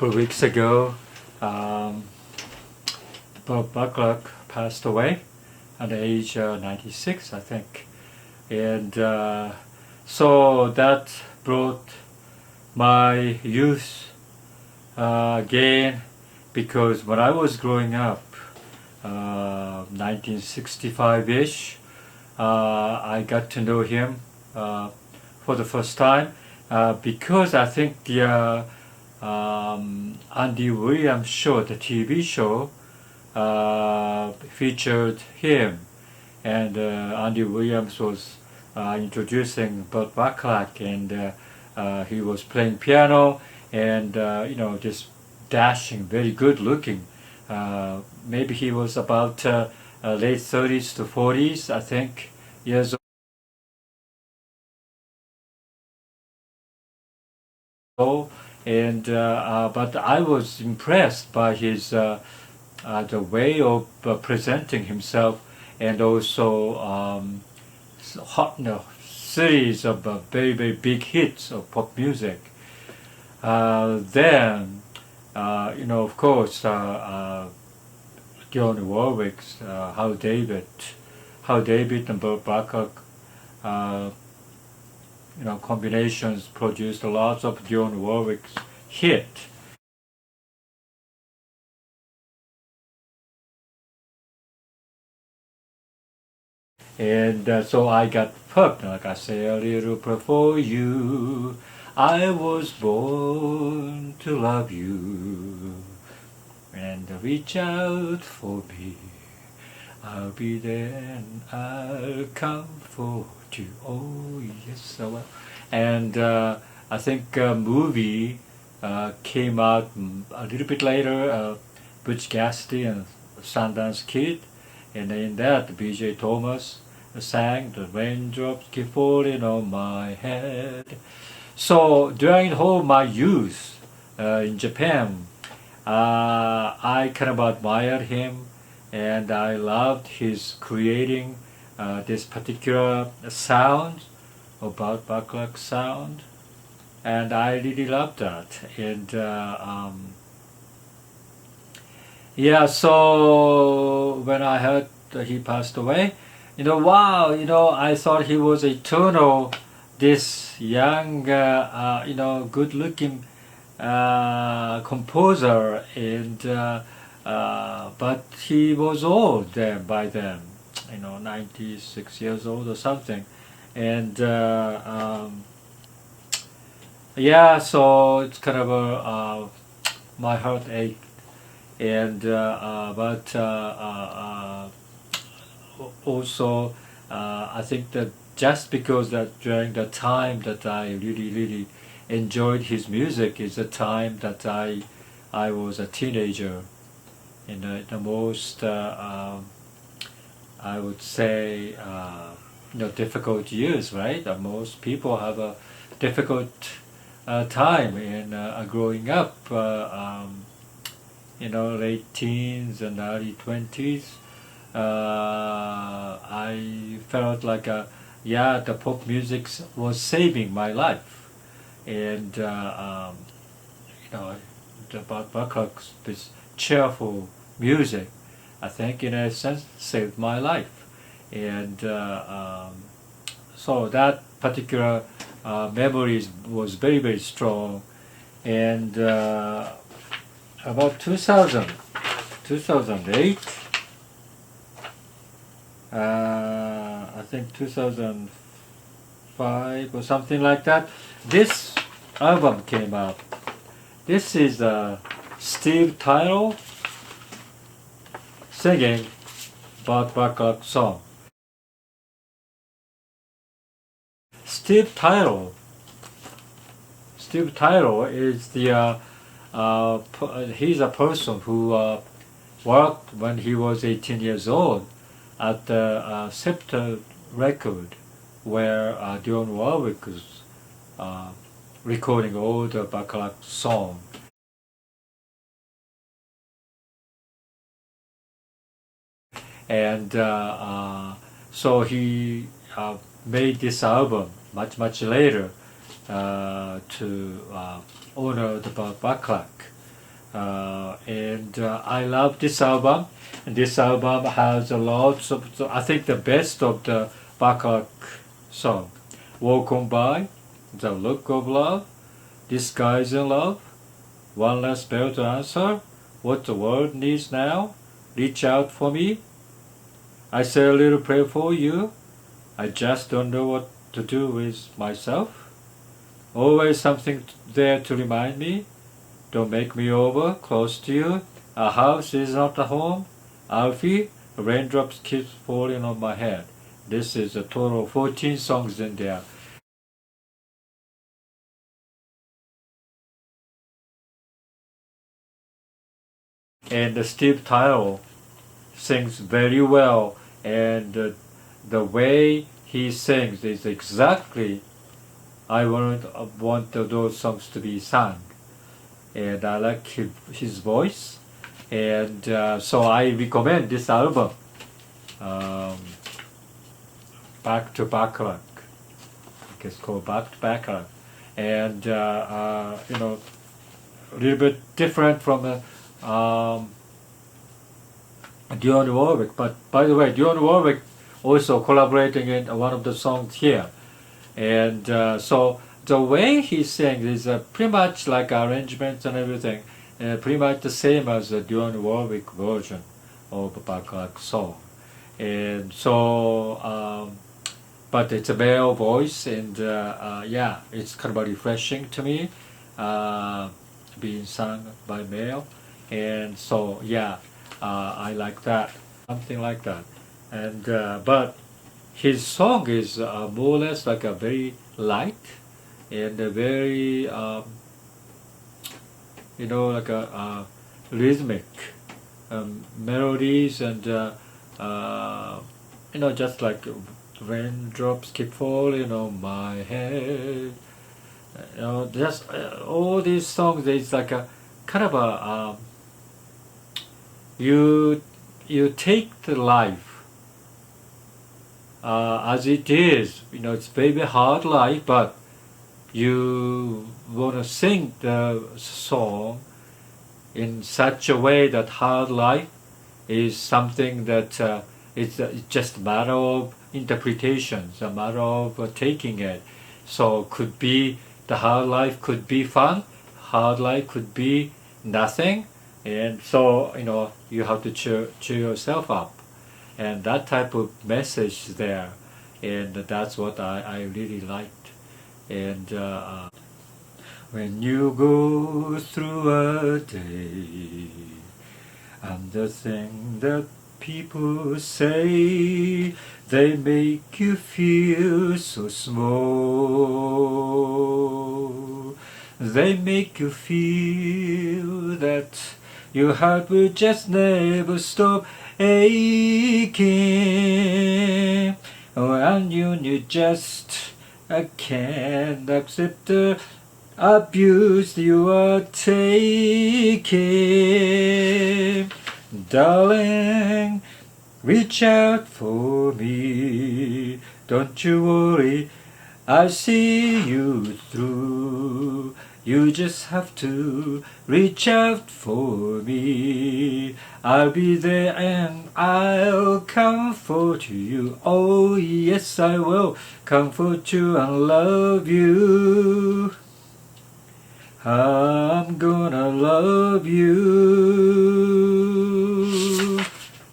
Weeks ago, um, Burt Bacharach passed away at the age 96, I think. And so that brought my youth again, because when I was growing up, 1965-ish, I got to know him for the first time because I think the Andy Williams show, the TV show, featured him, and Andy Williams was introducing Burt Bacharach, and he was playing piano, and just dashing, very good looking. Maybe he was about late 30s to 40s, I think, years old. And but I was impressed by his the way of presenting himself, and also series of very big hits of pop music. Then of course, Dionne Warwick's How David and Burt Bacharach combinations produced lots of Dionne Warwick's hit. And so I got hooked. Like I say, a little prayer for you. I was born to love you. And reach out for me. I'll be there and I'll comfort you. Oh yes, so well. And I think a movie came out a little bit later, Butch Cassidy and Sundance Kid, and in that B.J. Thomas sang "The Raindrops Keep Falling on My Head." So during the whole my youth in Japan, I kind of admired him, and I loved his creating this particular sound, about Bacharach sound, and I really loved that. And yeah, so when I heard that he passed away, wow, I thought he was eternal, this young, good-looking composer, and but he was old then by then, 96 years old or something, and yeah, so it's kind of my heart ached, and but also I think that just because that during the time that I really enjoyed his music is the time that I was a teenager, in the most I would say difficult years, right? Most people have a difficult time in growing up, late teens and early 20s. I felt like the pop music was saving my life, and the Burt Bacharach's this cheerful music, I think in a sense saved my life, and so that particular memory was very strong, and about 2008. I think 2005 or something like that, this album came out. This is Steve Tyrell singing Burt Bacharach song. Steve Tyrell is the he's a person who worked when he was 18 years old at the Scepter record, where Dionne Warwick was recording all the Bacharach song. And so he made this album much later to honor the Burt Bacharach. and I love this album. And this album has lots of, I think the best of the Bacharach song. Walk On By, The Look of Love, Disguise in Love, One Less Bell to Answer, What the World Needs Now, Reach Out for Me, I Say a Little Prayer for You, I Just Don't Know What to Do with Myself, Always Something There to Remind Me, Don't Make Me Over, Close to You, A House Is Not a Home, Alfie, Raindrops Keep Falling on My Head. This is a total of 14 songs in there. And Steve Tyrell sings very well, and the way he sings is exactly I want those songs to be sung, and I like his voice, and so I recommend this album, Back to Bacharach. It's called Back to Bacharach, and you know, a little bit different from Dionne Warwick. But by the way, Dionne Warwick also collaborating in one of the songs here, and so the way he sings is pretty much like arrangements and everything, pretty much the same as the Dionne Warwick version of the Bacharach song, and so. But it's a male voice, and yeah, it's kind of refreshing to me, being sung by male, and so yeah, I like that, something like that, and but his song is more or less like a very light and a very you know, like a rhythmic melodies, and you know, just like raindrops keep falling on my head. You know, just all these songs. It's like a kind of a you take the life as it is. You know, it's very hard life, but you want to sing the song in such a way that hard life is something that it's just a matter of interpretations, a matter of taking it. So could be the hard life could be fun, hard life could be nothing, and so, you know, you have to cheer yourself up, and that type of message there, and that's what I really liked. And when you go through a day and the thing that people say, they make you feel so small. They make you feel that your heart will just never stop aching. And you just can't accept the abuse you are taking. Darling, reach out for me. Don't you worry, I'll see you through. You just have to reach out for me. I'll be there and I'll comfort you. Oh yes, I will comfort you and love you. I'm gonna love you.